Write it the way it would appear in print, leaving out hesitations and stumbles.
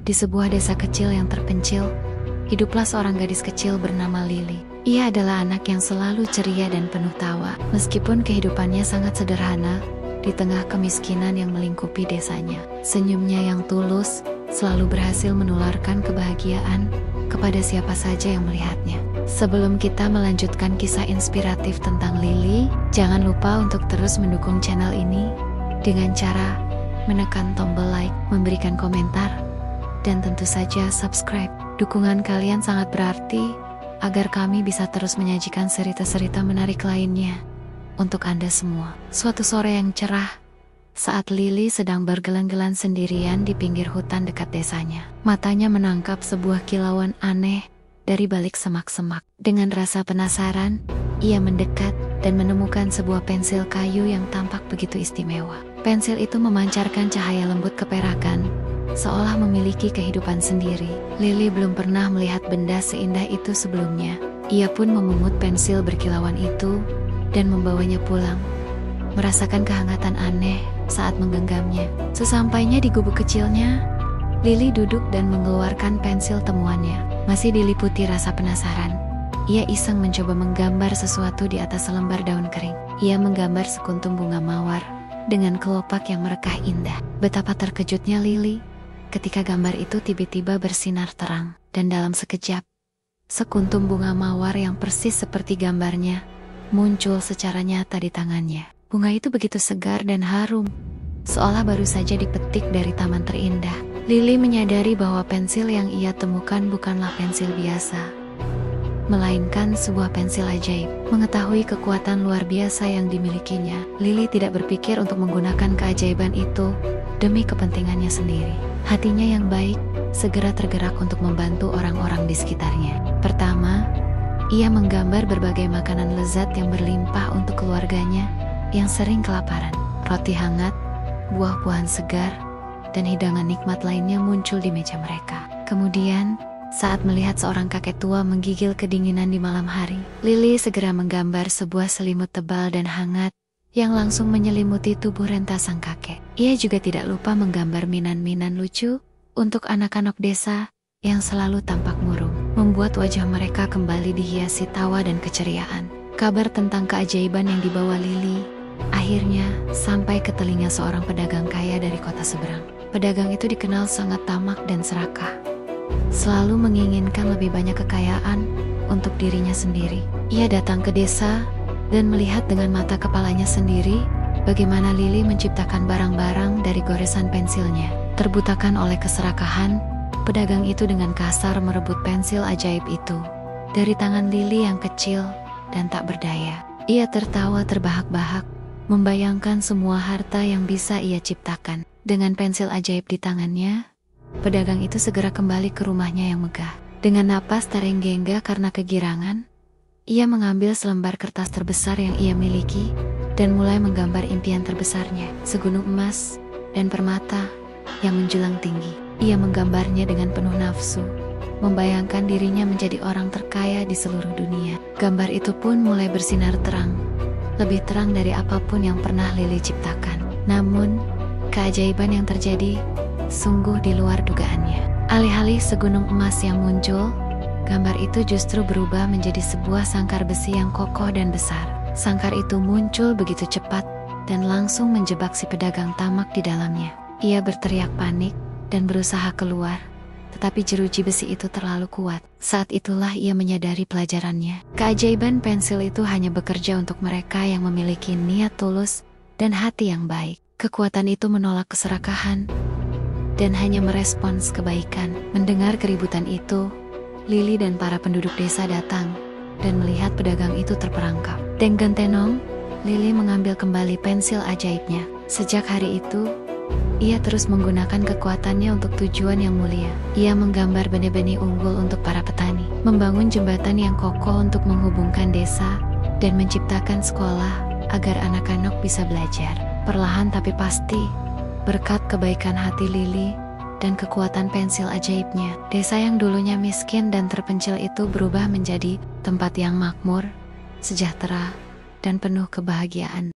Di sebuah desa kecil yang terpencil, hiduplah seorang gadis kecil bernama Lily. Ia adalah anak yang selalu ceria dan penuh tawa. Meskipun kehidupannya sangat sederhana, di tengah kemiskinan yang melingkupi desanya, senyumnya yang tulus selalu berhasil menularkan kebahagiaan kepada siapa saja yang melihatnya. Sebelum kita melanjutkan kisah inspiratif tentang Lily, jangan lupa untuk terus mendukung channel ini dengan cara menekan tombol like, memberikan komentar, dan tentu saja subscribe. Dukungan kalian sangat berarti agar kami bisa terus menyajikan cerita-cerita menarik lainnya untuk Anda semua. Suatu sore yang cerah, saat Lily sedang bergelan-gelan sendirian di pinggir hutan dekat desanya, matanya menangkap sebuah kilauan aneh dari balik semak-semak. Dengan rasa penasaran, ia mendekat dan menemukan sebuah pensil kayu yang tampak begitu istimewa. Pensil itu memancarkan cahaya lembut keperakan, seolah memiliki kehidupan sendiri. Lily belum pernah melihat benda seindah itu sebelumnya. Ia pun memungut pensil berkilauan itu dan membawanya pulang, merasakan kehangatan aneh saat menggenggamnya. Sesampainya di gubuk kecilnya, Lily duduk dan mengeluarkan pensil temuannya. Masih diliputi rasa penasaran, ia iseng mencoba menggambar sesuatu di atas selembar daun kering. Ia menggambar sekuntum bunga mawar dengan kelopak yang merekah indah. Betapa terkejutnya Lily ketika gambar itu tiba-tiba bersinar terang, dan dalam sekejap, sekuntum bunga mawar yang persis seperti gambarnya muncul secara nyata di tangannya. Bunga itu begitu segar dan harum, seolah baru saja dipetik dari taman terindah. Lily menyadari bahwa pensil yang ia temukan bukanlah pensil biasa, melainkan sebuah pensil ajaib. Mengetahui kekuatan luar biasa yang dimilikinya, Lily tidak berpikir untuk menggunakan keajaiban itu demi kepentingannya sendiri. Hatinya yang baik segera tergerak untuk membantu orang-orang di sekitarnya. Pertama, ia menggambar berbagai makanan lezat yang berlimpah untuk keluarganya yang sering kelaparan. Roti hangat, buah-buahan segar, dan hidangan nikmat lainnya muncul di meja mereka. Kemudian, saat melihat seorang kakek tua menggigil kedinginan di malam hari, Lily segera menggambar sebuah selimut tebal dan hangat yang langsung menyelimuti tubuh renta sang kakek. Ia juga tidak lupa menggambar minan-minan lucu untuk anak-anak desa yang selalu tampak murung, membuat wajah mereka kembali dihiasi tawa dan keceriaan. Kabar tentang keajaiban yang dibawa Lily akhirnya sampai ke telinga seorang pedagang kaya dari kota seberang. Pedagang itu dikenal sangat tamak dan serakah, selalu menginginkan lebih banyak kekayaan untuk dirinya sendiri. Ia datang ke desa dan melihat dengan mata kepalanya sendiri bagaimana Lily menciptakan barang-barang dari goresan pensilnya. Terbutakan oleh keserakahan, pedagang itu dengan kasar merebut pensil ajaib itu dari tangan Lily yang kecil dan tak berdaya. Ia tertawa terbahak-bahak, membayangkan semua harta yang bisa ia ciptakan. Dengan pensil ajaib di tangannya, pedagang itu segera kembali ke rumahnya yang megah. Dengan napas terengah-engah karena kegirangan, ia mengambil selembar kertas terbesar yang ia miliki dan mulai menggambar impian terbesarnya, segunung emas dan permata yang menjulang tinggi. Ia menggambarnya dengan penuh nafsu, membayangkan dirinya menjadi orang terkaya di seluruh dunia. Gambar itu pun mulai bersinar terang, lebih terang dari apapun yang pernah Lily ciptakan. Namun, keajaiban yang terjadi sungguh di luar dugaannya. Alih-alih segunung emas yang muncul, gambar itu justru berubah menjadi sebuah sangkar besi yang kokoh dan besar. Sangkar itu muncul begitu cepat dan langsung menjebak si pedagang tamak di dalamnya. Ia berteriak panik dan berusaha keluar, tetapi jeruji besi itu terlalu kuat. Saat itulah ia menyadari pelajarannya. Keajaiban pensil itu hanya bekerja untuk mereka yang memiliki niat tulus dan hati yang baik. Kekuatan itu menolak keserakahan dan hanya merespons kebaikan. Mendengar keributan itu, Lily dan para penduduk desa datang dan melihat pedagang itu terperangkap. Dengan tenang, Lily mengambil kembali pensil ajaibnya. Sejak hari itu, ia terus menggunakan kekuatannya untuk tujuan yang mulia. Ia menggambar benih-benih unggul untuk para petani, membangun jembatan yang kokoh untuk menghubungkan desa, dan menciptakan sekolah agar anak-anak bisa belajar. Perlahan tapi pasti, berkat kebaikan hati Lily dan kekuatan pensil ajaibnya, desa yang dulunya miskin dan terpencil itu berubah menjadi tempat yang makmur, sejahtera, dan penuh kebahagiaan.